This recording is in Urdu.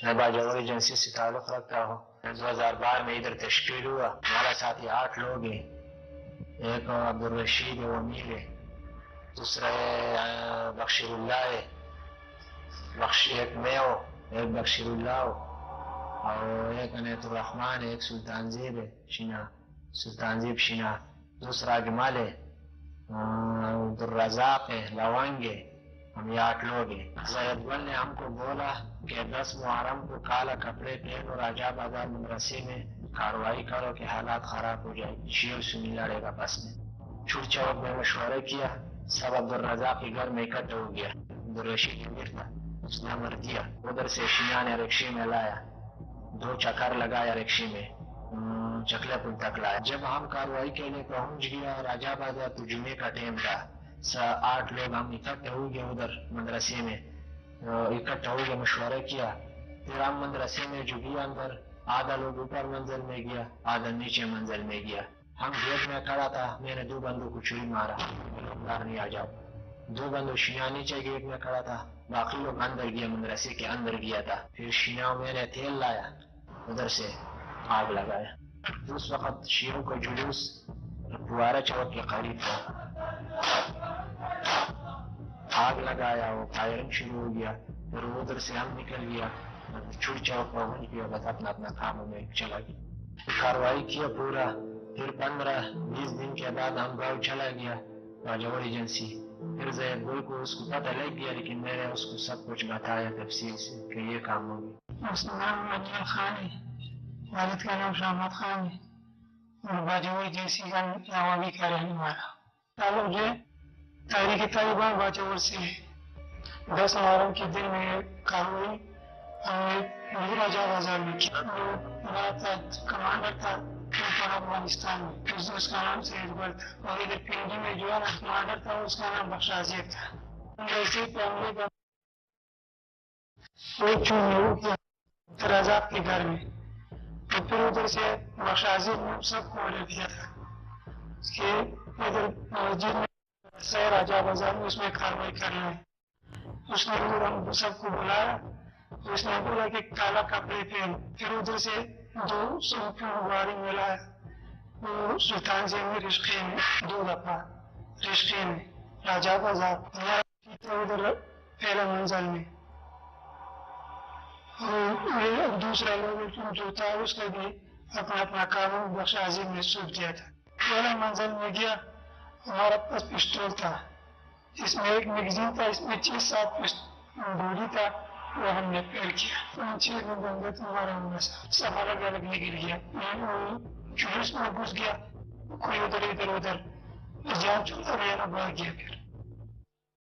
میں باجوڑ ایجنسی سے تعلق رکھتا ہوں. 2012 میں ادھر تشکیل ہوا. ہمارا ساتھی 8 لوگ ہیں. ایک عبدالرشید ہے, وہ امیر ہے. دوسرا بخشیر اللہ ہے, ایک میں ہو, ایک بخشیر اللہ ہو, اور ایک انیت الرحمن ہے, ایک سلطان زیب ہے شینا, سلطان زیب شینا. دوسرا جمال ہے, عبدالرزاق ہے, لوانگ ہے. ہم یہ 8 لوگ ہیں. زید گل نے ہم کو بولا کہ 10 محرم کو کالا کپڑے پہنو, راجہ بازار مدرسے میں کارروائی کرو کہ حالات خراب ہو جائے, شیعہ سنی لڑے گا. بس میں چھوٹ چوک میں مشورہ کیا, سب عبدالرزاق کے گھر میں اکٹھا ہو گیا. عبدالرشید امیر تھا, اس نے امر دیا. ادھر سے شیعہ نے رکشے میں لایا, 2 چکر لگایا رکشے میں, چکلے پل تک لایا. جب ہم کارروائی کے لیے پہنچ گیا راجہ بازار تو جمعے کا ٹائم تھا. 8 لوگ ہم اکٹھے ہو گئے ادھر مدرسے میں, اکٹھا ہو گئے, مشورہ کیا. پھر ہم مدرسے میں جو گیا اندر, آدھا لوگ اوپر منزل میں گیا, آدھا نیچے منزل میں گیا. ہم گیٹ میں کھڑا تھا, میں نے 2 بندوں کو چھری مارا, باہر نہیں آ جاؤ. 2 بندوں شیعہ نیچے گیٹ میں کھڑا تھا, باقی لوگ اندر گیا, مدرسے کے اندر گیا تھا. پھر شیعہ میں نے تیل لایا, ادھر سے آگ لگایا. اس وقت شیعوں کا جلوس پوارا چوک کے قریب تھا, آگ لگایا, وہ فائرنگ شروع ہو گیا. پھر ادھر سے ہم نکل گیا, چھوٹ چوک پہنچ گیا, بس اپنا کاموں میں چلا گیا. کاروائی کیا پورا. پھر 15-20 دن کے بعد ہم گاؤں چلا گیا باجوڑ ایجنسی. پھر زید گل کو اس کو پتہ لگ گیا, لیکن میں نے اس کو سب کچھ بتایا تفصیل سے کہ یہ کام ہو گیا. اس کا نام منیل خان ہے, والد کا نام شامت خان ہے, اور باجوڑ ایجنسی کا نوامی کا رہنے والا. تعلق جو تحریک طالبان باجوڑ سے ہے. 10 محرم کے دن میں کارروائی ہم نے راجہ بازار میں کیا. کمانڈر تھا افغانستان میں, اس کا نام سید گل تھا. اور ادھر پنڈی میں جو ہے نا کمانڈر تھا, اس کا نام بخش عزیز تھا. ویسے معاملے کا کوئی چون ہو گیا رزاق کے گھر میں, تو پھر ادھر سے بخش عزیز نے سب کو آڈر دیا تھا کہ ادھر مسجد میں سے راجہ بازار میں اس میں کارروائی کرنا ہے. اس نے ہم سب کو بلایا, اس نے بولا کہ کالا کپڑے پہن. پھر ادھر سے 200 کی گاڑی ملا, وہ سلطان سے میں رشقے میں 2 دفعہ رشقے میں راجہ بازار ادھر پہلا منزل میں, اور دوسرا لوگ جو تھا اس کا بھی اپنا کام بخش عظیم نے سونپ دیا تھا. پہلا منزل میں گیا, ہمارا پاس پسٹول تھا, اس میں ایک میگزین تھا, اس میں 6-7 گولی تھا, وہ ہم نے پیر کیا. 5-6 لوگ ہوں گے تو ہمارا سب الگ الگ نکل گیا. جلوس میں گھس گیا, کوئی ادھر ادھر جان چھوڑا گیا نا, بھاگ گیا. پھر